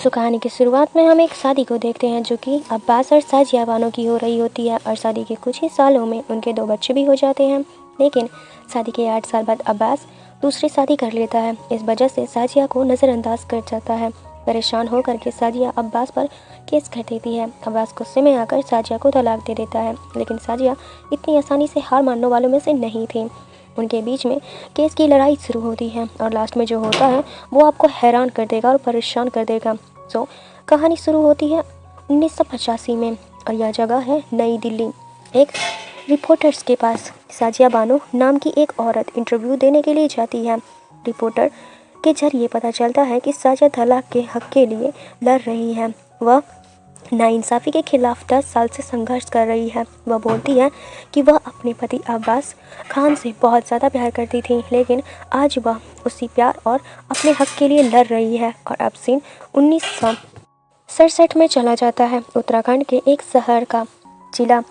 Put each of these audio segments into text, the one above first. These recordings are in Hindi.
कहानी की शुरुआत में हम एक शादी को देखते हैं जो कि अब्बास और साजिया बानो की हो रही होती है और शादी के कुछ ही सालों में उनके 2 बच्चे भी हो जाते हैं। लेकिन शादी के 8 साल बाद अब्बास दूसरी शादी कर लेता है। इस वजह से साजिया को नज़रअंदाज कर जाता है। परेशान होकर के साजिया अब्बास पर केस कर देती है। अब्बास गुस्से में आकर साजिया को तलाक दे देता है, लेकिन साजिया इतनी आसानी से हार मानने वालों में से नहीं थी। उनके बीच में केस की लड़ाई शुरू होती है और लास्ट में जो होता है वो आपको हैरान कर देगा और परेशान कर देगा। कहानी शुरू होती है 1985 में और यह जगह है नई दिल्ली। एक रिपोर्टर्स के पास साजिया बानो नाम की एक औरत इंटरव्यू देने के लिए जाती है। रिपोर्टर के जरिए पता चलता है कि साजिया तलाक के हक के लिए लड़ रही है। वह नाइंसाफ़ी के खिलाफ 10 साल से संघर्ष कर रही है। वह बोलती है कि वह अपने पति अब्बास खान से बहुत ज़्यादा प्यार करती थी, लेकिन आज वह उसी प्यार और अपने हक के लिए लड़ रही है। और अब सीन 1967 में चला जाता है। उत्तराखंड के एक शहर का जिला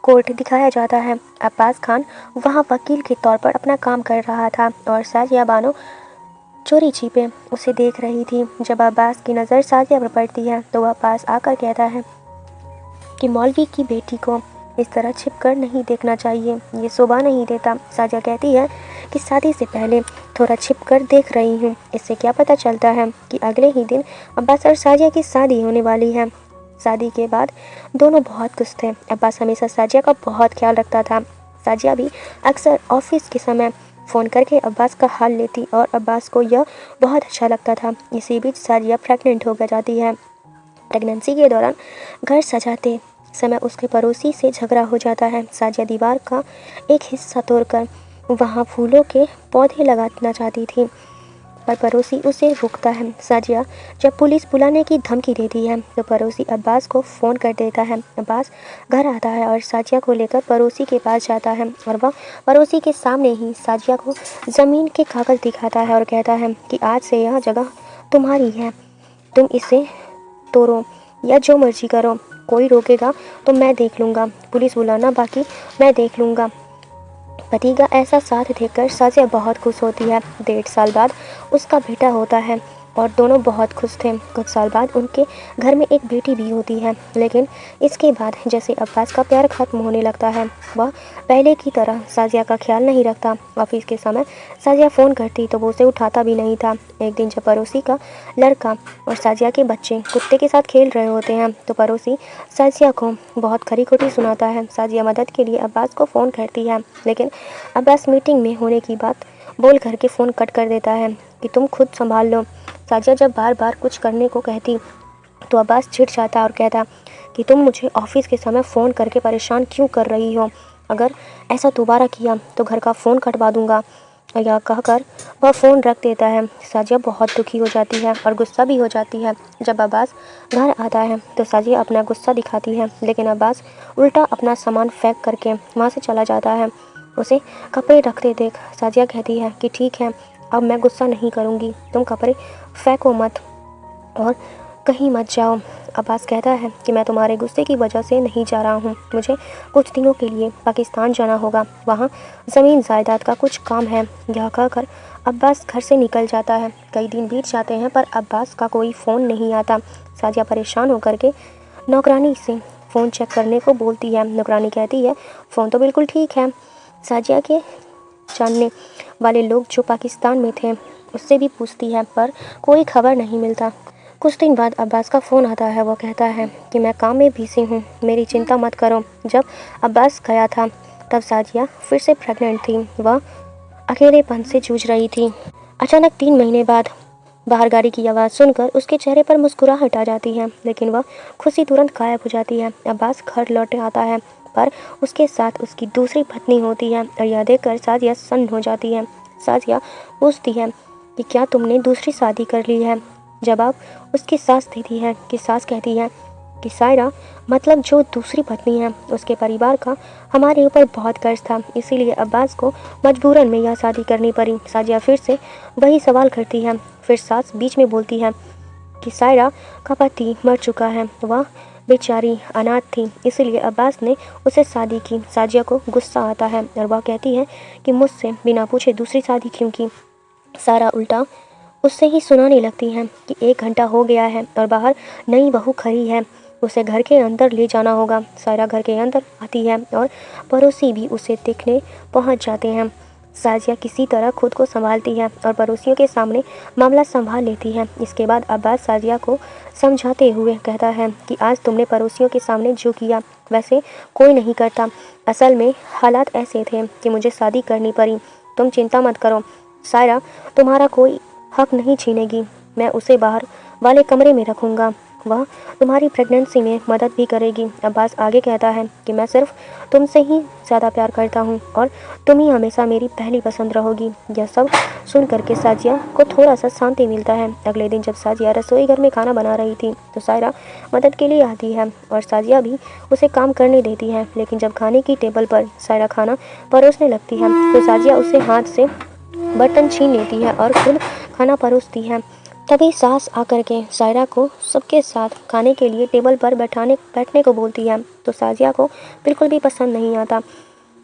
कोर्ट दिखाया जाता है। अब्बास खान वहाँ वकील के तौर पर अपना काम कर रहा था और साजिया बानो चोरी छिपे उसे देख रही थी। जब अब्बास की नज़र साजिया पर पड़ती है तो वह पास आकर कहता है कि मौलवी की बेटी को इस तरह छिपकर नहीं देखना चाहिए, ये शोभा नहीं देता। साजिया कहती है कि शादी से पहले थोड़ा छिपकर देख रही हूँ। इससे क्या पता चलता है कि अगले ही दिन अब्बास और साजिया की शादी होने वाली है। शादी के बाद दोनों बहुत खुश थे। अब्बास हमेशा साजिया का बहुत ख्याल रखता था। साजिया भी अक्सर ऑफिस के समय फ़ोन करके अब्बास का हाल लेती और अब्बास को यह बहुत अच्छा लगता था। इसी बीच साजिया प्रेग्नेंट हो जाती है। प्रेगनेंसी के दौरान घर सजाते समय उसके पड़ोसी से झगड़ा हो जाता है। साजिया दीवार का एक हिस्सा तोड़कर वहाँ फूलों के पौधे लगाना चाहती थी, पर पड़ोसी उसे रोकता है। साजिया जब पुलिस बुलाने की धमकी देती है तो पड़ोसी अब्बास को फ़ोन कर देता है। अब्बास घर आता है और साजिया को लेकर पड़ोसी के पास जाता है और वह पड़ोसी के सामने ही साजिया को ज़मीन के कागज़ दिखाता है और कहता है कि आज से यह जगह तुम्हारी है, तुम इसे तोड़ो या जो मर्जी करो, कोई रोकेगा तो मैं देख लूँगा, पुलिस बुलाना बाकी मैं देख लूँगा। पति का ऐसा साथ देखकर साजिया बहुत खुश होती है। 1.5 साल बाद उसका बेटा होता है और दोनों बहुत खुश थे। कुछ साल बाद उनके घर में एक बेटी भी होती है, लेकिन इसके बाद जैसे अब्बास का प्यार खत्म होने लगता है, वह पहले की तरह साजिया का ख्याल नहीं रखता। ऑफिस के समय साजिया फ़ोन करती तो वो उसे उठाता भी नहीं था। एक दिन जब पड़ोसी का लड़का और साजिया के बच्चे कुत्ते के साथ खेल रहे होते हैं तो पड़ोसी साजिया को बहुत खरी खोटी सुनाता है। साजिया मदद के लिए अब्बास को फ़ोन करती है, लेकिन अब्बास मीटिंग में होने की बात बोल करके फ़ोन कट कर देता है कि तुम खुद संभाल लो। साजिया जब बार बार कुछ करने को कहती तो अब्बास चिढ़ जाता और कहता कि तुम मुझे ऑफिस के समय फ़ोन करके परेशान क्यों कर रही हो, अगर ऐसा दोबारा किया तो घर का फ़ोन कटवा दूंगा। यह कहकर वह फ़ोन रख देता है। साजिया बहुत दुखी हो जाती है और गुस्सा भी हो जाती है। जब अब्बास घर आता है तो साजिया अपना गुस्सा दिखाती है, लेकिन अब्बास उल्टा अपना सामान फेंक करके वहाँ से चला जाता है। उसे कपड़े रखते देख साजिया कहती है कि ठीक है, अब मैं गुस्सा नहीं करूँगी, तुम कपड़े फेंको मत और कहीं मत जाओ। अब्बास कहता है कि मैं तुम्हारे गुस्से की वजह से नहीं जा रहा हूँ, मुझे कुछ दिनों के लिए पाकिस्तान जाना होगा, वहाँ ज़मीन जायदाद का कुछ काम है। यह कहकर अब्बास घर से निकल जाता है। कई दिन बीत जाते हैं पर अब्बास का कोई फ़ोन नहीं आता। साजिया परेशान होकर के नौकरानी से फ़ोन चेक करने को बोलती है। नौकरानी कहती है फ़ोन तो बिल्कुल ठीक है। साजिया के जानने वाले लोग जो पाकिस्तान में थे उससे भी पूछती है, पर कोई खबर नहीं मिलता। कुछ दिन बाद अब्बास का फ़ोन आता है। वो कहता है कि मैं काम में बिज़ी हूँ, मेरी चिंता मत करो। जब अब्बास गया था तब साजिया फिर से प्रेग्नेंट थी। वह अकेलेपन से जूझ रही थी। अचानक 3 महीने बाद बाहर गाड़ी की आवाज़ सुनकर उसके चेहरे पर मुस्कुराहट आ जाती है, लेकिन वह खुशी तुरंत गायब हो जाती है। अब्बास घर लौटे आता है, पर उसके साथ उसकी दूसरी पत्नी होती है और यह देखकर साजिया सन्न हो जाती है। साजिया पूछती है कि क्या तुमने दूसरी शादी कर ली है? जवाब उसकी सास देती है कि सास कहती है कि सायरा, मतलब जो दूसरी पत्नी है, उसके परिवार का हमारे ऊपर बहुत कर्ज था, इसीलिए अब्बास को मजबूरन में यह शादी करनी पड़ी। साजिया फिर से वही सवाल करती है। फिर सास बीच में बोलती है कि सायरा का पति मर चुका है, वह बेचारी अनाथ थी, इसीलिए अब्बास ने उसे शादी की। साजिया को गुस्सा आता है और वह कहती है कि मुझसे बिना पूछे दूसरी शादी क्यों की। सारा उल्टा उससे ही सुनाने लगती हैं कि 1 घंटा हो गया है और बाहर नई बहू खड़ी है, उसे घर के अंदर ले जाना होगा। सायरा घर के अंदर आती है और पड़ोसी भी उसे देखने पहुंच जाते हैं। साजिया किसी तरह खुद को संभालती है और पड़ोसियों के सामने मामला संभाल लेती है। इसके बाद अब्बास साजिया को समझाते हुए कहता है कि आज तुमने पड़ोसियों के सामने जो किया वैसे कोई नहीं करता। असल में हालात ऐसे थे कि मुझे शादी करनी पड़ी। तुम चिंता मत करो, सायरा तुम्हारा कोई हक नहीं छीनेगी। मैं उसे बाहर वाले कमरे में रखूँगा, वह तुम्हारी प्रेगनेंसी में मदद भी करेगी। अब्बास आगे कहता है कि मैं सिर्फ तुमसे ही ज़्यादा प्यार करता हूँ और तुम ही हमेशा मेरी पहली पसंद रहोगी। यह सब सुन करके साजिया को थोड़ा सा शांति मिलता है। अगले दिन जब साजिया रसोई घर में खाना बना रही थी तो सायरा मदद के लिए आती है और साजिया भी उसे काम करने देती है। लेकिन जब खाने की टेबल पर सायरा खाना परोसने लगती है तो साजिया उसे हाथ से बर्तन छीन लेती है और खुद खाना परोसती है। तभी सास आकर के सायरा को सबके साथ खाने के लिए टेबल पर बैठने को बोलती है तो साजिया को बिल्कुल भी पसंद नहीं आता।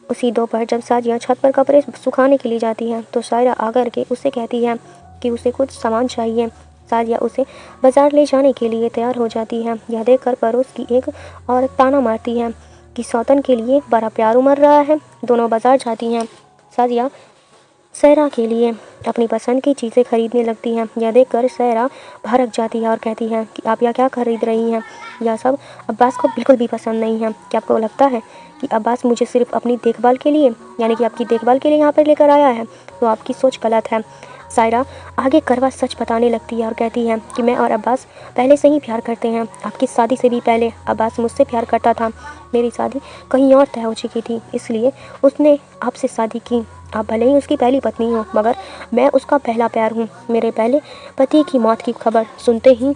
उसी दोपहर जब साजिया छत पर कपड़े सुखाने के लिए जाती है तो सायरा आकर के उससे कहती है कि उसे कुछ सामान चाहिए। साजिया उसे बाजार ले जाने के लिए तैयार हो जाती है। यह देखकर पड़ोस की एक औरत ताना मारती है कि सौतन के लिए बड़ा प्यार उमड़ रहा है। दोनों बाजार जाती हैं। साजिया सायरा के लिए अपनी पसंद की चीज़ें खरीदने लगती हैं। यह देखकर सायरा भड़क जाती है और कहती है कि आप यह क्या खरीद रही हैं? यह सब अब्बास को बिल्कुल भी पसंद नहीं है। क्या आपको लगता है कि अब्बास मुझे सिर्फ अपनी देखभाल के लिए, यानी कि आपकी देखभाल के लिए यहाँ पर लेकर आया है? तो आपकी सोच गलत है। सायरा आगे करवा सच बताने लगती है और कहती है कि मैं और अब्बास पहले से ही प्यार करते हैं। आपकी शादी से भी पहले अब्बास मुझसे प्यार करता था। मेरी शादी कहीं और तय हो चुकी थी, इसलिए उसने आपसे शादी की। आप भले ही उसकी पहली पत्नी हो, मगर मैं उसका पहला प्यार हूँ। मेरे पहले पति की मौत की खबर सुनते ही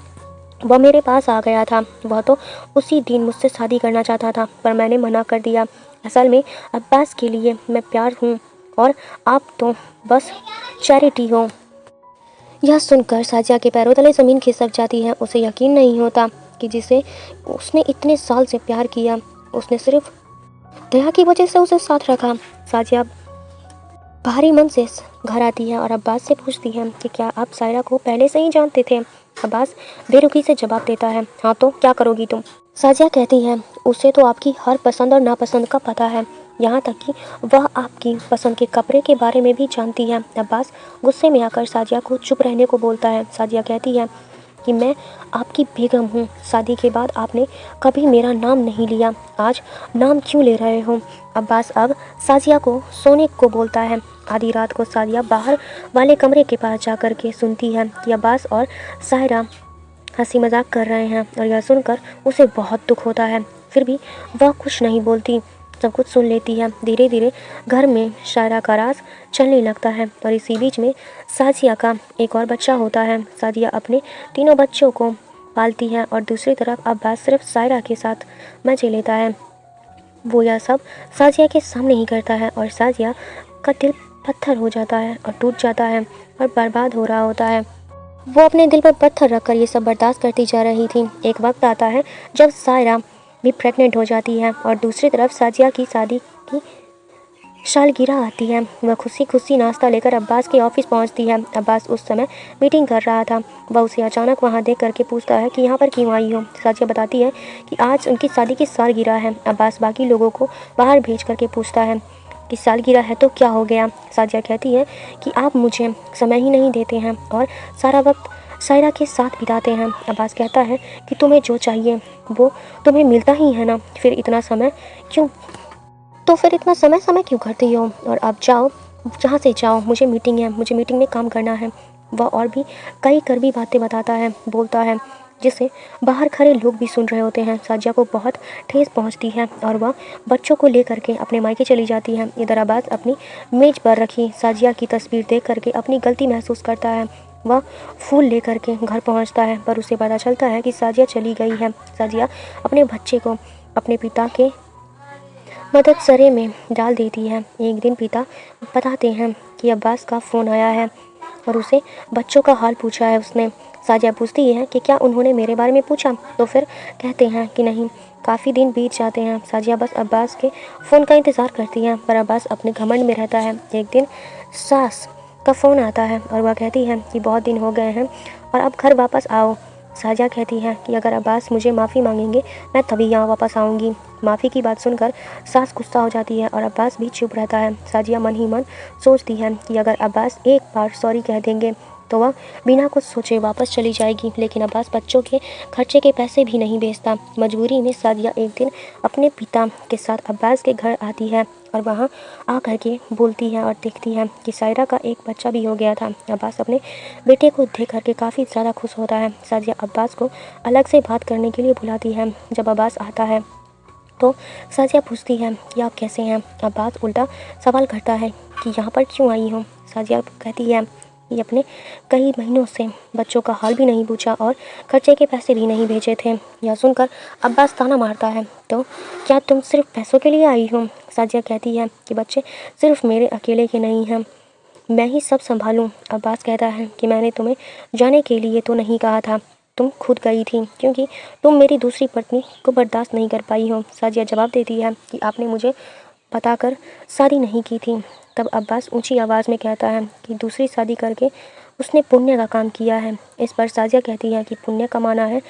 वह मेरे पास आ गया था। वह तो उसी दिन मुझसे शादी करना चाहता था, पर मैंने मना कर दिया। असल में अब्बास के लिए मैं प्यार हूँ और आप तो बस चैरिटी हो। यह सुनकर साजिया के पैरों तले ज़मीन खिसक जाती है। उसे यकीन नहीं होता कि जिसे उसने इतने साल से प्यार किया, उसने सिर्फ दया की वजह से उसे साथ रखा। साजिया भारी मन से घर आती है और अब्बास से पूछती है कि क्या आप सायरा को पहले से ही जानते थे? अब्बास बेरुखी से जवाब देता है, हाँ तो क्या करोगी तुम? साजिया कहती है, उसे तो आपकी हर पसंद और नापसंद का पता है, यहाँ तक कि वह आपकी पसंद के कपड़े के बारे में भी जानती है। अब्बास गुस्से में आकर साजिया को चुप रहने को बोलता है। साजिया कहती है कि मैं आपकी बेगम हूँ। शादी के बाद आपने कभी मेरा नाम नहीं लिया, आज नाम क्यों ले रहे हो? अब्बास अब साजिया को सोने को बोलता है। आधी रात को साजिया बाहर वाले कमरे के पास जाकर के सुनती है कि अब्बास और सायरा हंसी मजाक कर रहे हैं और यह सुनकर उसे बहुत दुख होता है। फिर भी वह कुछ नहीं बोलती, सब कुछ सुन लेती है। धीरे धीरे घर में सायरा का राज चलने लगता है और इसी बीच में साजिया का एक और बच्चा होता है। साजिया अपने तीनों बच्चों को पालती है और दूसरी तरफ अब्बास सिर्फ सायरा के साथ मजे लेता है। वो यह सब साजिया के सामने ही करता है और साजिया का दिल पत्थर हो जाता है और टूट जाता है और बर्बाद हो रहा होता है। वो अपने दिल पर पत्थर रखकर ये सब बर्दाश्त करती जा रही थी। एक वक्त आता है जब सायरा भी प्रेग्नेंट हो जाती है और दूसरी तरफ साजिया की शादी की सालगिरह आती है। वह खुशी खुशी नाश्ता लेकर अब्बास के ऑफिस पहुंचती है। अब्बास उस समय मीटिंग कर रहा था। वह उसे अचानक वहां देख करके पूछता है कि यहाँ पर क्यों आई हो? साजिया बताती है कि आज उनकी शादी की सालगिरह है। अब्बास बाकी लोगों को बाहर भेज करके पूछता है कि सालगिरह है तो क्या हो गया? साजिया कहती है कि आप मुझे समय ही नहीं देते हैं और सारा वक्त सायरा के साथ बिताते हैं। अब्बास कहता है कि तुम्हें जो चाहिए वो तुम्हें मिलता ही है ना, फिर इतना समय क्यों करती हो? और अब जाओ, जहाँ से जाओ, मुझे मीटिंग है, मुझे मीटिंग में काम करना है। वह और भी कई कड़वी बातें बताता है, बोलता है, जिसे बाहर खड़े लोग भी सुन रहे होते हैं। साजिया को बहुत ठेस पहुंचती है और वह बच्चों को लेकर के अपने मायके चली जाती है। इधर अब्बास अपनी मेज पर रखी साजिया की तस्वीर देख करके अपनी गलती महसूस करता है। वह फूल लेकर के घर पहुंचता है पर उसे पता चलता है कि साजिया चली गई है। साजिया अपने बच्चे को अपने पिता के मददसरे में डाल देती है। एक दिन पिता बताते हैं कि अब्बास का फ़ोन आया है और उसे बच्चों का हाल पूछा है उसने। साजिया पूछती है कि क्या उन्होंने मेरे बारे में पूछा? तो फिर कहते हैं कि नहीं। काफ़ी दिन बीत जाते हैं। साजिया बस अब्बास के फ़ोन का इंतज़ार करती है पर अब्बास अपने घमंड में रहता है। एक दिन सास का फ़ोन आता है और वह कहती है कि बहुत दिन हो गए हैं और अब घर वापस आओ। साजिया कहती है कि अगर अब्बास मुझे माफ़ी मांगेंगे मैं तभी यहाँ वापस आऊँगी। माफ़ी की बात सुनकर सास गुस्सा हो जाती है और अब्बास भी चुप रहता है। साजिया मन ही मन सोचती है कि अगर अब्बास एक बार सॉरी कह देंगे तो वह बिना कुछ सोचे वापस चली जाएगी, लेकिन अब्बास बच्चों के खर्चे के पैसे भी नहीं भेजता। मजबूरी में सादिया एक दिन अपने पिता के साथ अब्बास के घर आती है और वहाँ आकर के बोलती है और देखती है कि सायरा का एक बच्चा भी हो गया था। अब्बास अपने बेटे को देख करके काफ़ी ज़्यादा खुश होता है। सादिया अब्बास को अलग से बात करने के लिए बुलाती है। जब अब्बास आता है तो साजिया पूछती है कि आप कैसे हैं। अब्बास उल्टा सवाल करता है कि यहाँ पर क्यों आई हो। साजिया कहती है कि अपने कई महीनों से बच्चों का हाल भी नहीं पूछा और खर्चे के पैसे भी नहीं भेजे थे। यह सुनकर अब्बास ताना मारता है, तो क्या तुम सिर्फ पैसों के लिए आई हो। साजिया कहती है कि बच्चे सिर्फ मेरे अकेले के नहीं हैं, मैं ही सब संभालूं। अब्बास कहता है कि मैंने तुम्हें जाने के लिए तो नहीं कहा था, तुम खुद गई थी क्योंकि तुम मेरी दूसरी पत्नी को बर्दाश्त नहीं कर पाई हो। साजिया जवाब देती है कि आपने मुझे बताकर शादी नहीं की थी। तब अब्बास ऊंची आवाज़ में कहता है कि दूसरी शादी करके उसने पुण्य का काम किया है। इस पर साजिया कहती है कि पुण्य कमाना है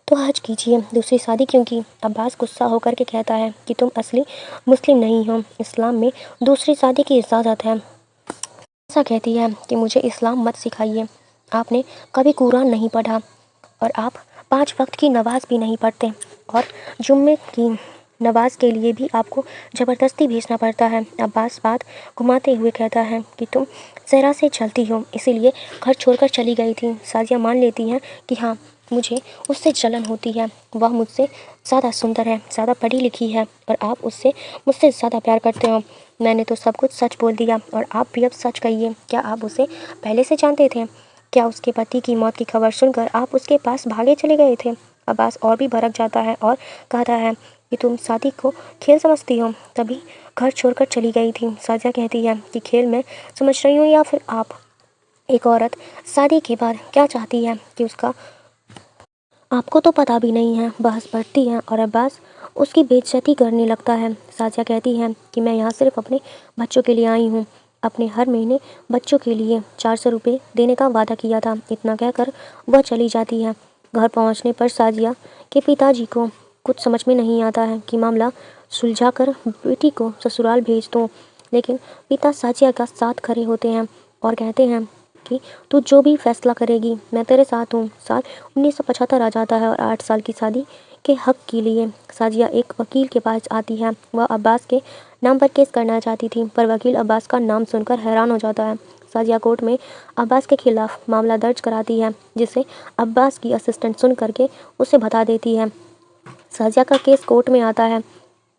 तो हज कीजिए, दूसरी शादी क्यों की। अब्बास गुस्सा होकर के कहता है कि तुम असली मुस्लिम नहीं हो, इस्लाम में दूसरी शादी की इजाज़त है। ऐसा कहती है कि मुझे इस्लाम मत सिखाइए, आपने कभी कुरान नहीं पढ़ा और आप 5 वक्त की नमाज़ भी नहीं पढ़ते और जुम्मे की नमाज के लिए भी आपको ज़बरदस्ती भेजना पड़ता है। अब्बास बात घुमाते हुए कहता है कि तुम ज़रा से चलती हो इसीलिए घर छोड़कर चली गई थी। साजिया मान लेती है कि हाँ, मुझे उससे जलन होती है, वह मुझसे ज़्यादा सुंदर है, ज़्यादा पढ़ी लिखी है और आप उससे मुझसे ज़्यादा प्यार करते हो। मैंने तो सब कुछ सच बोल दिया और आप भी अब सच कहिए, क्या आप उसे पहले से जानते थे। क्या उसके पति की मौत की खबर सुनकर आप उसके पास भागे चले गए थे। अब्बास और भी भड़क जाता है और कहता है कि तुम शादी को खेल समझती हो, तभी घर छोड़कर चली गई थी। साजिया कहती है कि खेल मैं समझ रही हूँ या फिर आप। एक औरत शादी के बाद क्या चाहती है कि उसका आपको तो पता भी नहीं है। बहस बढ़ती है और अब्बास उसकी बेइज्जती करने लगता है। साजिया कहती है कि मैं यहाँ सिर्फ अपने बच्चों के लिए आई हूँ, अपने हर महीने बच्चों के लिए 400 रुपये देने का वादा किया था। इतना कहकर वह चली जाती है। घर पहुँचने पर साजिया के पिताजी को कुछ समझ में नहीं आता है कि मामला सुलझाकर बेटी को ससुराल भेज दो, लेकिन पिता साजिया का साथ खड़े होते हैं और कहते हैं कि तू जो भी फैसला करेगी मैं तेरे साथ हूँ। साल 1975 आ जाता है और 8 साल की शादी के हक के लिए साजिया एक वकील के पास आती है। वह अब्बास के नाम पर केस करना चाहती थी, पर वकील अब्बास का नाम सुनकर हैरान हो जाता है। साजिया कोर्ट में अब्बास के खिलाफ मामला दर्ज कराती है, जिसे अब्बास की असिस्टेंट सुन करके उसे बता देती है। साजिया का केस कोर्ट में आता है।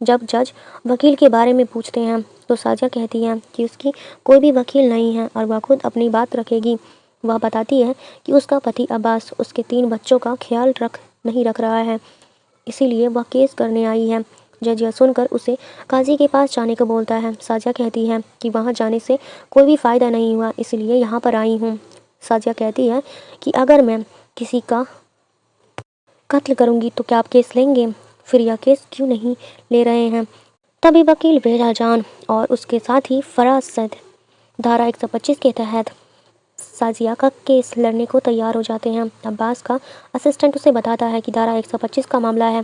जब जज वकील के बारे में पूछते हैं तो साजिया कहती है कि उसकी कोई भी वकील नहीं है और वह खुद अपनी बात रखेगी। वह बताती है कि उसका पति अब्बास उसके 3 बच्चों का ख्याल नहीं रख रहा है, इसीलिए वह केस करने आई है। जज यह सुनकर उसे काजी के पास जाने को बोलता है। साजिया कहती है कि वहाँ जाने से कोई भी फ़ायदा नहीं हुआ, इसलिए यहाँ पर आई हूँ। साजिया कहती है कि अगर मैं किसी का कत्ल करूँगी तो क्या आप केस लेंगे, फिर यह केस क्यों नहीं ले रहे हैं। तभी वकील बेरा जान और उसके साथ ही फराज सैद धारा 125 के तहत साजिया का केस लड़ने को तैयार हो जाते हैं। अब्बास का असिस्टेंट उसे बताता है कि धारा 125 का मामला है,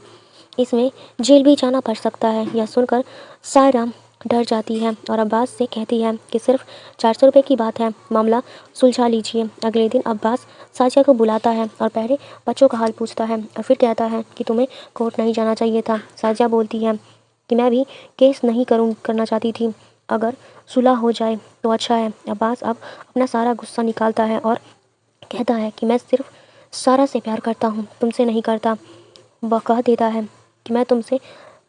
इसमें जेल भी जाना पड़ सकता है। यह सुनकर सायरा डर जाती है और अब्बास से कहती है कि सिर्फ 400 रुपये की बात है, मामला सुलझा लीजिए। अगले दिन अब्बास साजिया को बुलाता है और पहले बच्चों का हाल पूछता है और फिर कहता है कि तुम्हें कोर्ट नहीं जाना चाहिए था। साजिया बोलती है कि मैं भी केस नहीं करना चाहती थी, अगर सुलह हो जाए तो अच्छा है। अब्बास अब अपना सारा गुस्सा निकालता है और कहता है कि मैं सिर्फ सारा से प्यार करता हूँ, तुमसे नहीं करता। वह कह देता है कि मैं तुमसे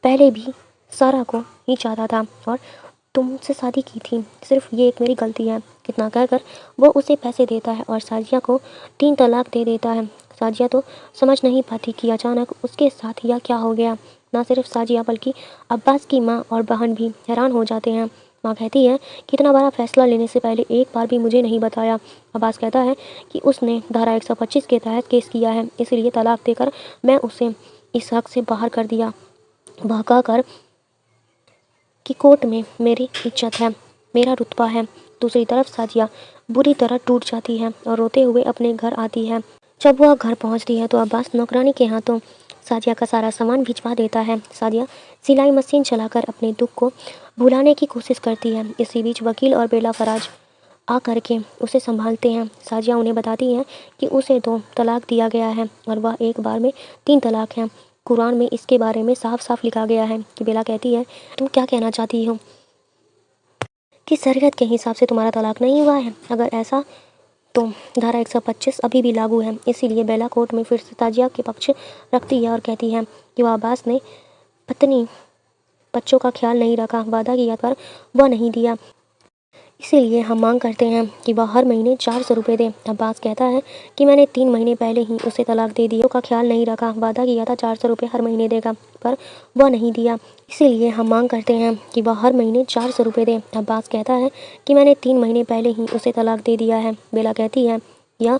पहले भी सारा को ही चाहता था और तुमसे शादी की थी, सिर्फ ये एक मेरी गलती है। इतना कहकर वो उसे पैसे देता है और साजिया को 3 तलाक दे देता है। साजिया तो समझ नहीं पाती कि अचानक उसके साथ यह क्या हो गया। ना सिर्फ साजिया बल्कि अब्बास की माँ और बहन भी हैरान हो जाते हैं। माँ कहती है कि इतना बड़ा फैसला लेने से पहले एक बार भी मुझे नहीं बताया। अब्बास कहता है कि उसने धारा 125 के तहत केस किया है, इसलिए तलाक देकर मैं उसे इस हक से बाहर कर दिया। वह कहकर कि कोर्ट में मेरी इज्जत है, मेरा रुतबा है, दूसरी तरफ साजिया बुरी तरह टूट जाती है और रोते हुए अपने घर आती है। जब वह घर पहुंचती है तो अब्बास नौकरानी के हाथों साजिया का सारा सामान भिजवा देता है। साजिया सिलाई मशीन चलाकर अपने दुख को भुलाने की कोशिश करती है। इसी बीच वकील और बेला फराज आ करके उसे संभालते हैं। साजिया उन्हें बताती है कि उसे 2 तलाक दिया गया है और वह एक बार में 3 तलाक हैं। कुरान में इसके बारे में साफ साफ लिखा गया है कि बेला कहती है, तुम क्या कहना चाहती हो कि शरीयत के हिसाब से तुम्हारा तलाक नहीं हुआ है? अगर ऐसा तो धारा 125 अभी भी लागू है। इसीलिए बेला कोर्ट में फिर से साजिया के पक्ष रखती है और कहती है कि वह अब्बास ने पत्नी बच्चों का ख्याल नहीं रखा, वादा किया पर वह नहीं दिया, इसीलिए हम मांग करते हैं कि वह हर महीने 400 रुपये दे। अब्बास कहता है कि मैंने 3 महीने पहले ही उसे तलाक दे दिया, का ख्याल नहीं रखा, वादा किया था 400 रुपये हर महीने देगा पर वह नहीं दिया, इसीलिए हम मांग करते हैं कि वह हर महीने 400 रुपये दे। अब्बास कहता है कि मैंने 3 महीने पहले ही उसे तलाक दे दिया है। बेला कहती है यह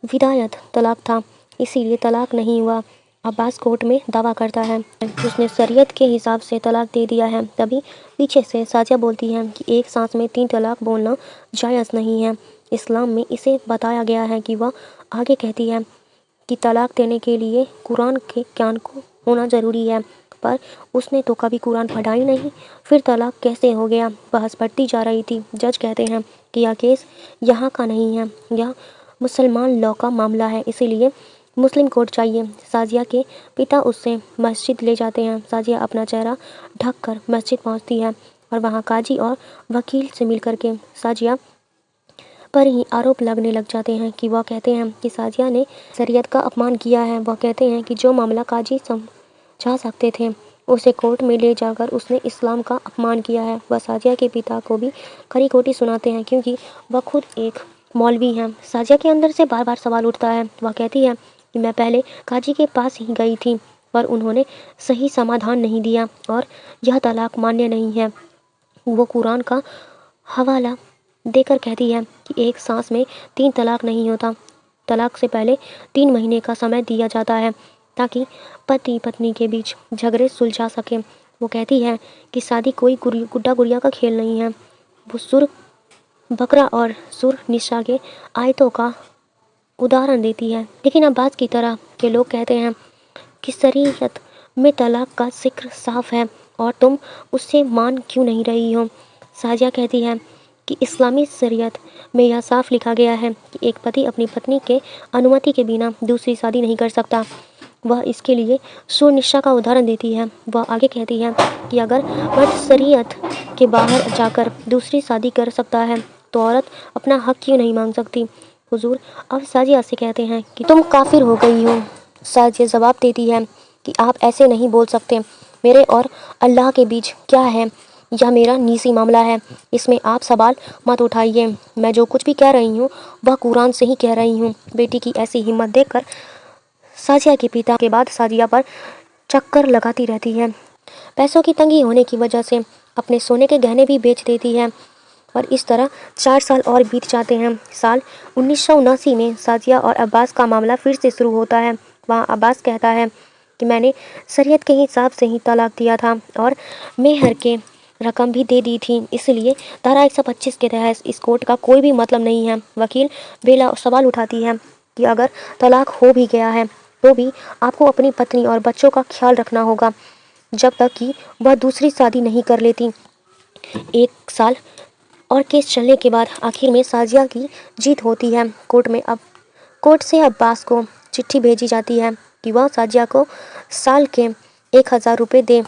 विदायत तलाक था, इसीलिए तलाक नहीं हुआ। अब्बास कोर्ट में दावा करता है उसने शरीयत के हिसाब से तलाक दे दिया है। तभी पीछे से साजिया बोलती है कि एक सांस में 3 तलाक बोलना जायज़ नहीं है। इस्लाम में इसे बताया गया है कि वह आगे कहती है कि तलाक देने के लिए कुरान के ज्ञान को होना ज़रूरी है, पर उसने तो कभी कुरान पढ़ा ही नहीं, फिर तलाक कैसे हो गया? बहस बढ़ती जा रही थी। जज कहते हैं कि यह केस यहाँ का नहीं है, यह मुसलमान लॉ का मामला है, इसीलिए मुस्लिम कोर्ट चाहिए। साजिया के पिता उससे मस्जिद ले जाते हैं। साजिया अपना चेहरा ढक कर मस्जिद पहुंचती है और वहां काजी और वकील से मिलकर के साजिया पर ही आरोप लगने लग जाते हैं कि वह कहते हैं कि साजिया ने शरीयत का अपमान किया है। वह कहते हैं कि जो मामला काजी समझा सकते थे उसे कोर्ट में ले जाकर उसने इस्लाम का अपमान किया है। वह साजिया के पिता को भी खरी खोटी सुनाते हैं क्योंकि वह खुद एक मौलवी हैं। साजिया के अंदर से बार बार सवाल उठता है। वह कहती है कि मैं पहले काजी के पास ही गई थी पर उन्होंने सही समाधान नहीं दिया और यह तलाक मान्य नहीं है। वो कुरान का हवाला देकर कहती है कि एक सांस में 3 तलाक नहीं होता, तलाक से पहले 3 महीने का समय दिया जाता है ताकि पति पत्नी के बीच झगड़े सुलझा सके। वो कहती है कि शादी कोई गुड्डा गुड़िया का खेल नहीं है। वो सुर बकरा और सुर निशा के आयतों का उदाहरण देती है। लेकिन अब्बास की तरह के लोग कहते हैं कि शरीयत में तलाक का जिक्र साफ है और तुम उससे मान क्यों नहीं रही हो? साजिया कहती है कि इस्लामी शरीयत में यह साफ लिखा गया है कि एक पति अपनी पत्नी के अनुमति के बिना दूसरी शादी नहीं कर सकता। वह इसके लिए सुर निशा का उदाहरण देती है। वह आगे कहती है कि अगर मर्द शरीयत के बाहर जाकर दूसरी शादी कर सकता है तो औरत अपना हक क्यों नहीं मांग सकती? हुजूर अब साजिया से कहते हैं कि तुम काफिर हो गई हो। साजिया जवाब देती है कि आप ऐसे नहीं बोल सकते, मेरे और अल्लाह के बीच क्या है? यह मेरा निजी मामला है, इसमें आप सवाल मत उठाइए। मैं जो कुछ भी कह रही हूँ वह कुरान से ही कह रही हूँ। बेटी की ऐसी हिम्मत देखकर साजिया के पिता के बाद साजिया पर चक्कर लगाती रहती है। पैसों की तंगी होने की वजह से अपने सोने के गहने भी बेच देती है और इस तरह 4 साल और बीत जाते हैं। साल 1979 में साजिया और अब्बास का मामला फिर से शुरू होता है। वहाँ अब्बास कहता है कि मैंने शरीयत के हिसाब से ही तलाक दिया था और मेहर के रकम भी दे दी थी, इसलिए धारा 125 के तहत इस कोर्ट का कोई भी मतलब नहीं है। वकील बेला सवाल उठाती है कि अगर तलाक हो भी गया है तो भी आपको अपनी पत्नी और बच्चों का ख्याल रखना होगा जब तक कि वह दूसरी शादी नहीं कर लेती। 1 साल और केस चलने के बाद आखिर में साजिया की जीत होती है। कोर्ट से अब्बास को चिट्ठी भेजी जाती है कि वह साजिया को साल के 1000 रुपये दे।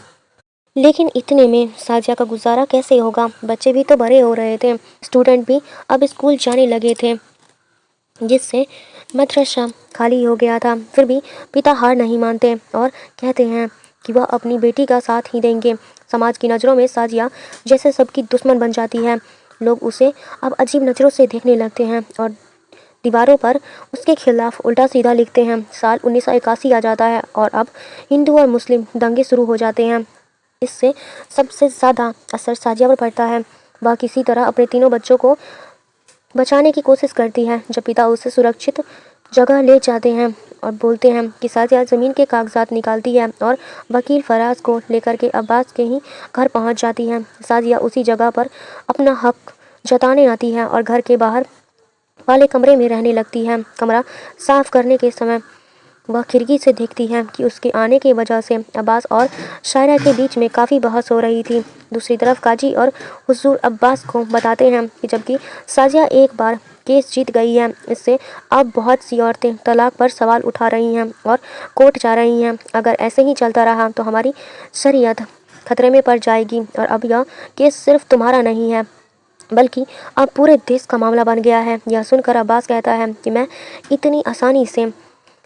लेकिन इतने में साजिया का गुजारा कैसे होगा? बच्चे भी तो बड़े हो रहे थे, स्टूडेंट भी अब स्कूल जाने लगे थे, जिससे मदरसा खाली हो गया था। फिर भी पिता हार नहीं मानते और कहते हैं कि वह अपनी बेटी का साथ ही देंगे। समाज की नज़रों में साजिया जैसे सबकी दुश्मन बन जाती है। लोग उसे अब अजीब नज़रों से देखने लगते हैं और दीवारों पर उसके खिलाफ उल्टा सीधा लिखते हैं। साल 1981 आ जाता है और अब हिंदू और मुस्लिम दंगे शुरू हो जाते हैं। इससे सबसे ज़्यादा असर साजिया पर पड़ता है। वह किसी तरह अपने तीनों बच्चों को बचाने की कोशिश करती है। जब पिता उसे सुरक्षित जगह ले जाते हैं और बोलते हैं कि साजिया ज़मीन के कागजात निकालती है और वकील फराज को लेकर के अब्बास के ही घर पहुंच जाती है। साजिया उसी जगह पर अपना हक जताने आती है और घर के बाहर वाले कमरे में रहने लगती है। कमरा साफ करने के समय वह खिड़की से देखती है कि उसके आने की वजह से अब्बास और शायरा के बीच में काफ़ी बहस हो रही थी। दूसरी तरफ काजी और हुजूर अब्बास को बताते हैं कि जबकि साजिया एक बार केस जीत गई है, इससे अब बहुत सी औरतें तलाक पर सवाल उठा रही हैं और कोर्ट जा रही हैं। अगर ऐसे ही चलता रहा तो हमारी शरीयत खतरे में पड़ जाएगी और अब यह केस सिर्फ तुम्हारा नहीं है बल्कि अब पूरे देश का मामला बन गया है। यह सुनकर अब्बास कहता है कि मैं इतनी आसानी से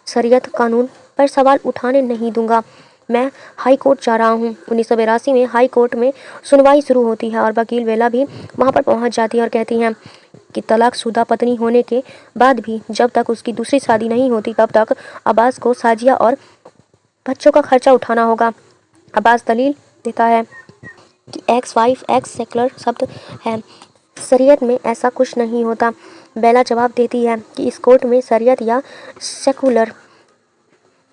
शरीयत कानून पर सवाल उठाने नहीं दूंगा। मैं हाई कोर्ट जा रहा हूँ। 1982 में हाई कोर्ट में सुनवाई शुरू होती है और वकील बेला भी वहाँ पर पहुँच जाती है और कहती हैं कि तलाकशुदा पत्नी होने के बाद भी जब तक उसकी दूसरी शादी नहीं होती तब तक अब्बास को साजिया और बच्चों का खर्चा उठाना होगा। अब्बास दलील देता है कि एक्स वाइफ एक्स सेकुलर शब्द है, शरीयत में ऐसा कुछ नहीं होता। बेला जवाब देती है कि इस कोर्ट में शरीयत या सेकुलर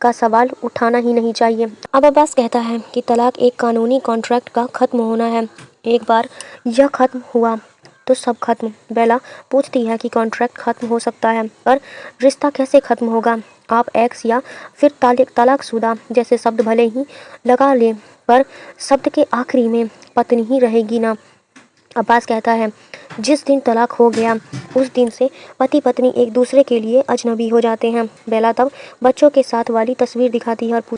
का सवाल उठाना ही नहीं चाहिए। अब अब्बास कहता है कि तलाक एक कानूनी कॉन्ट्रैक्ट का ख़त्म होना है। एक बार यह ख़त्म हुआ तो सब खत्म। बेला पूछती है कि कॉन्ट्रैक्ट ख़त्म हो सकता है पर रिश्ता कैसे ख़त्म होगा? आप एक्स या फिर तलाकशुदा जैसे शब्द भले ही लगा लें पर शब्द के आखिरी में पत्नी ही रहेगी ना। अब्बास कहता है जिस दिन तलाक हो गया उस दिन से पति पत्नी एक दूसरे के लिए अजनबी हो जाते हैं। बेला तब बच्चों के साथ वाली तस्वीर दिखाती है और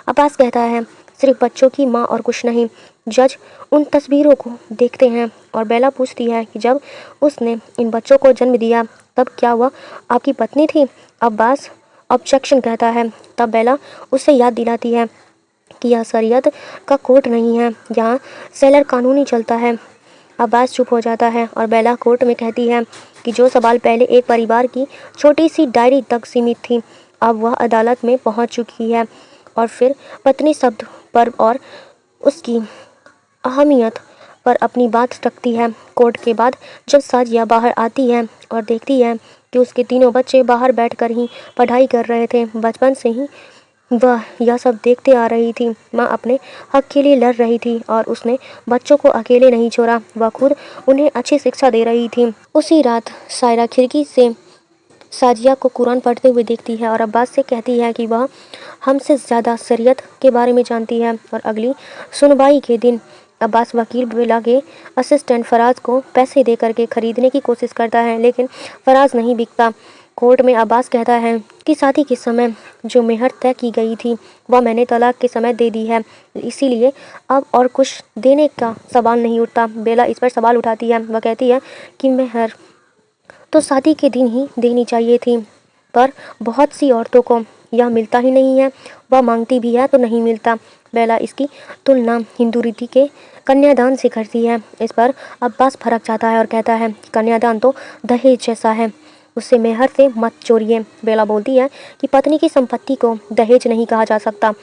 अब्बास कहता है सिर्फ बच्चों की माँ और कुछ नहीं। जज उन तस्वीरों को देखते हैं और बेला पूछती है कि जब उसने इन बच्चों को जन्म दिया तब क्या वह आपकी पत्नी थी? अब्बास ऑब्जेक्शन कहता है। तब बेला उसे याद दिलाती है कि यह शरीयत का कोर्ट नहीं है, यहाँ सेलर कानूनी चलता है। अब्बास चुप हो जाता है और बेला कोर्ट में कहती है कि जो सवाल पहले एक परिवार की छोटी सी डायरी तक सीमित थी अब वह अदालत में पहुंच चुकी है। और फिर पत्नी शब्द पर और उसकी अहमियत पर अपनी बात रखती है। कोर्ट के बाद जब साजिया बाहर आती है और देखती है कि उसके तीनों बच्चे बाहर बैठकर ही पढ़ाई कर रहे थे, बचपन से ही वह यह सब देखते आ रही थी। माँ अपने हक के लिए लड़ रही थी और उसने बच्चों को अकेले नहीं छोड़ा, वह खुद उन्हें अच्छी शिक्षा दे रही थी। उसी रात सायरा खिड़की से साजिया को कुरान पढ़ते हुए देखती है और अब्बास से कहती है कि वह हमसे ज़्यादा शरीयत के बारे में जानती है। और अगली सुनवाई के दिन अब्बास वकील बेला के असिस्टेंट फराज को पैसे दे करके ख़रीदने की कोशिश करता है लेकिन फराज नहीं बिकता। कोर्ट में अब्बास कहता है कि शादी के समय जो मेहर तय की गई थी वह मैंने तलाक के समय दे दी है, इसीलिए अब और कुछ देने का सवाल नहीं उठता। बेला इस पर सवाल उठाती है। वह कहती है कि मेहर तो शादी के दिन ही देनी चाहिए थी पर बहुत सी औरतों को यह मिलता ही नहीं है, वह मांगती भी है तो नहीं मिलता। बेला इसकी तुलना हिंदू रीति के कन्यादान से करती है। इस पर अब्बास भड़क जाता है और कहता है कन्यादान तो दहेज जैसा है, उससे मेहर से मत चोरिए। बेला बोलती है कि पत्नी की संपत्ति को दहेज नहीं कहा जा सकता।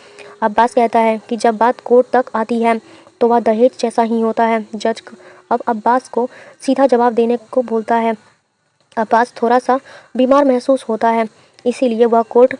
अब्बास कहता है कि जब बात कोर्ट तक आती है तो वह दहेज जैसा ही होता है। जज अब अब्बास को सीधा जवाब देने को बोलता है। अब्बास थोड़ा सा बीमार महसूस होता है, इसीलिए वह कोर्ट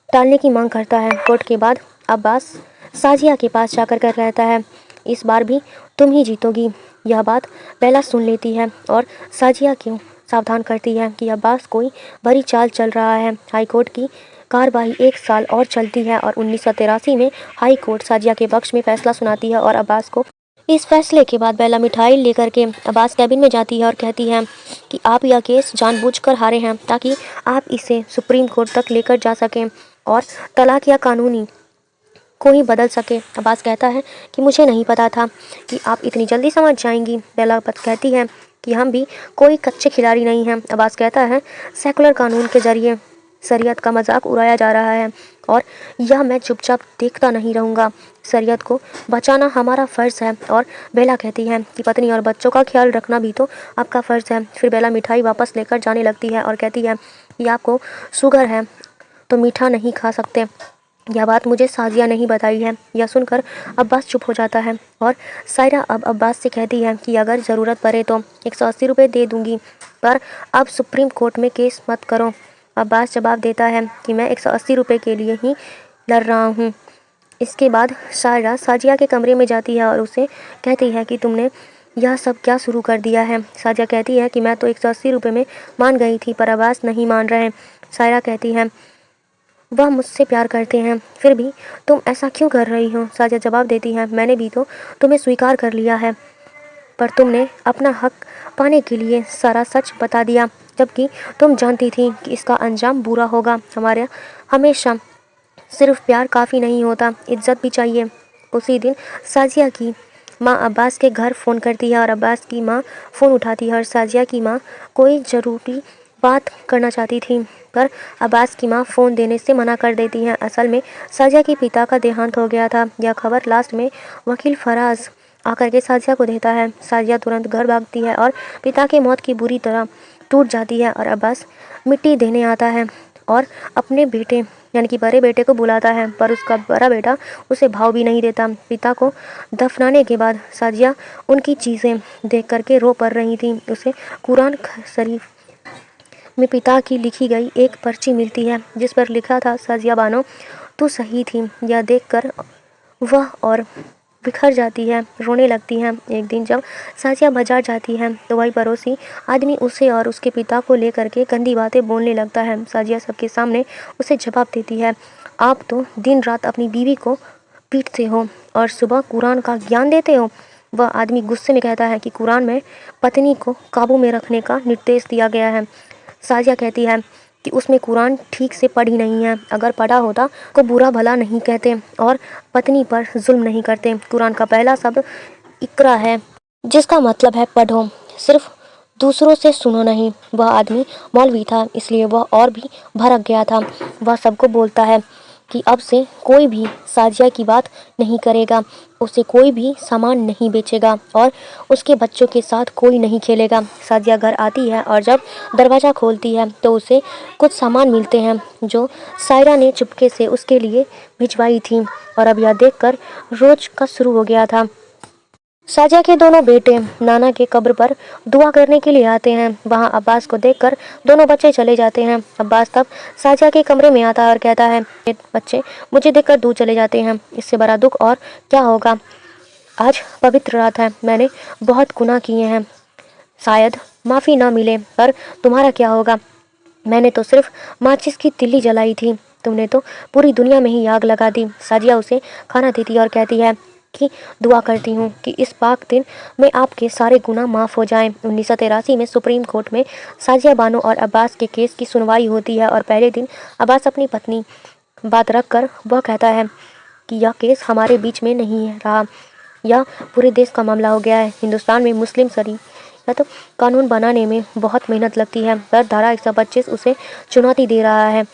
टालने की मांग करता है। कोर्ट के बाद अब्बास साजिया के पास जाकर कहता है इस बार भी तुम ही जीतोगी। यह बात बेला सुन लेती है और साजिया को सावधान करती है कि अब्बास कोई बड़ी चाल चल रहा है। हाई कोर्ट की कार्रवाई 1 साल और चलती है और 1983 में हाई कोर्ट साजिया के पक्ष में फैसला सुनाती है और अब्बास को। इस फैसले के बाद बेला मिठाई लेकर के अब्बास कैबिन में जाती है और कहती है कि आप यह केस जानबूझकर हारे हैं ताकि आप इसे सुप्रीम कोर्ट तक लेकर जा सकें और तलाक या कानूनी को ही बदल सके। अब्बास कहता है कि मुझे नहीं पता था कि आप इतनी जल्दी समझ जाएंगी। बेला कहती है कि हम भी कोई कच्चे खिलाड़ी नहीं हैं। अब्बास कहता है सेकुलर कानून के जरिए शरीयत का मजाक उड़ाया जा रहा है और यह मैं चुपचाप देखता नहीं रहूँगा। शरीयत को बचाना हमारा फ़र्ज़ है। और बेला कहती है कि पत्नी और बच्चों का ख्याल रखना भी तो आपका फ़र्ज़ है। फिर बेला मिठाई वापस लेकर जाने लगती है और कहती है कि आपको शुगर है तो मीठा नहीं खा सकते, यह बात मुझे साजिया नहीं बताई है। यह सुनकर अब्बास चुप हो जाता है और सायरा अब अब्बास से कहती है कि अगर ज़रूरत पड़े तो 180 रुपये दे दूँगी पर अब सुप्रीम कोर्ट में केस मत करो। अब्बास जवाब देता है कि मैं 180 रुपये के लिए ही लड़ रहा हूँ। इसके बाद सायरा साजिया के कमरे में जाती है और उसे कहती है कि तुमने यह सब क्या शुरू कर दिया है? साजिया कहती है कि मैं तो 180 रुपये में मान गई थी, पर अब्बास नहीं मान रहे। सायरा कहती है वह मुझसे प्यार करते हैं, फिर भी तुम ऐसा क्यों कर रही हो? साजिया जवाब देती है मैंने भी तो तुम्हें स्वीकार कर लिया है, पर तुमने अपना हक पाने के लिए सारा सच बता दिया, जबकि तुम जानती थी कि इसका अंजाम बुरा होगा। हमारे हमेशा सिर्फ प्यार काफ़ी नहीं होता, इज्जत भी चाहिए। उसी दिन साजिया की माँ अब्बास के घर फ़ोन करती है और अब्बास की माँ फ़ोन उठाती है और साजिया की माँ कोई ज़रूरी बात करना चाहती थी, पर अब्बास की माँ फ़ोन देने से मना कर देती हैं। असल में साजिया के पिता का देहांत हो गया था। यह खबर लास्ट में वकील फराज आकर के साजिया को देता है। साजिया तुरंत घर भागती है और पिता की मौत की बुरी तरह टूट जाती है और अब्बास मिट्टी देने आता है और अपने बेटे यानी कि बड़े बेटे को बुलाता है, पर उसका बड़ा बेटा उसे भाव भी नहीं देता। पिता को दफनाने के बाद साजिया उनकी चीज़ें देख करके रो पड़ रही थी। उसे कुरान शरीफ में पिता की लिखी गई एक पर्ची मिलती है जिस पर लिखा था साजिया बानो तू सही थी। यह देखकर वह और बिखर जाती है, रोने लगती है। एक दिन जब साजिया बाजार जाती है तो वही पड़ोसी आदमी उसे और उसके पिता को लेकर के गंदी बातें बोलने लगता है। साजिया सबके सामने उसे जवाब देती है आप तो दिन रात अपनी बीवी को पीटते हो और सुबह कुरान का ज्ञान देते हो। वह आदमी गुस्से में कहता है कि कुरान में पत्नी को काबू में रखने का निर्देश दिया गया है। साजिया कहती है कि उसमें कुरान ठीक से पढ़ी नहीं है, अगर पढ़ा होता तो बुरा भला नहीं कहते और पत्नी पर जुल्म नहीं करते। कुरान का पहला शब्द इकरा है जिसका मतलब है पढ़ो, सिर्फ दूसरों से सुनो नहीं। वह आदमी मौलवी था, इसलिए वह और भी भड़क गया था। वह सबको बोलता है कि अब से कोई भी साजिया की बात नहीं करेगा, उसे कोई भी सामान नहीं बेचेगा और उसके बच्चों के साथ कोई नहीं खेलेगा। साजिया घर आती है और जब दरवाज़ा खोलती है तो उसे कुछ सामान मिलते हैं जो सायरा ने चुपके से उसके लिए भिजवाई थी और अब यह देखकर रोज का शुरू हो गया था। साजिया के दोनों बेटे नाना के कब्र पर दुआ करने के लिए आते हैं। वहां अब्बास को देखकर दोनों बच्चे चले जाते हैं। अब्बास तब साजिया के कमरे में आता है और कहता है ये बच्चे मुझे देखकर दूर चले जाते हैं, इससे बड़ा दुख और क्या होगा। आज पवित्र रात है, मैंने बहुत गुनाह किए हैं, शायद माफ़ी ना मिले, पर तुम्हारा क्या होगा। मैंने तो सिर्फ माचिस की तिल्ली जलाई थी, तुमने तो पूरी दुनिया में ही आग लगा दी। साजिया उसे खाना देती है और कहती है कि दुआ करती हूँ कि इस पाक दिन में आपके सारे गुनाह माफ़ हो जाएं। 1983 में सुप्रीम कोर्ट में साजिया बानो और अब्बास के केस की सुनवाई होती है और पहले दिन अब्बास अपनी पत्नी बात रख कर वह कहता है कि यह केस हमारे बीच में नहीं रहा, यह पूरे देश का मामला हो गया है। हिंदुस्तान में मुस्लिम शरीयत तो कानून बनाने में बहुत मेहनत लगती है, पर धारा 125 उसे चुनौती दे रहा है।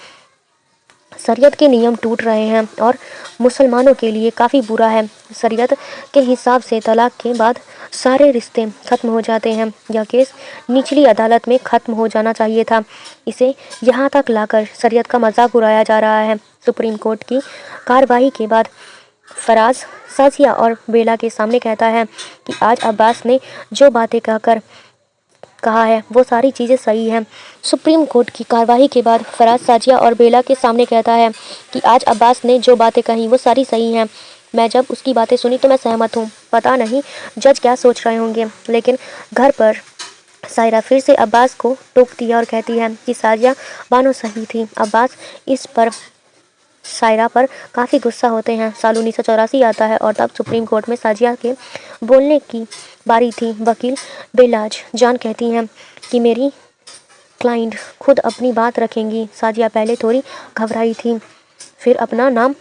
शरीयत के नियम टूट रहे हैं और मुसलमानों के लिए काफ़ी बुरा है। शरीयत के हिसाब से तलाक के बाद सारे रिश्ते ख़त्म हो जाते हैं। यह केस निचली अदालत में ख़त्म हो जाना चाहिए था, इसे यहाँ तक लाकर शरीयत का मजाक उड़ाया जा रहा है। सुप्रीम कोर्ट की कार्रवाई के बाद फराज साजिया और बेला के सामने कहता है कि आज अब्बास ने जो बातें कहकर कहा है वो सारी चीज़ें सही हैं। सुप्रीम कोर्ट की कार्रवाई के बाद फराज साजिया और बेला के सामने कहता है कि आज अब्बास ने जो बातें कही वो सारी सही हैं। मैं जब उसकी बातें सुनी तो मैं सहमत हूँ। पता नहीं जज क्या सोच रहे होंगे, लेकिन घर पर सायरा फिर से अब्बास को टोकती है और कहती है कि साजिया बानो सही थी। अब्बास इस पर सायरा पर काफ़ी गुस्सा होते हैं। साल 1984 आता है और तब सुप्रीम कोर्ट में साजिया के बोलने की बारी थी। वकील बेलाज जान कहती हैं कि मेरी क्लाइंट खुद अपनी बात रखेंगी। साजिया पहले थोड़ी घबराई थी, फिर अपना नाम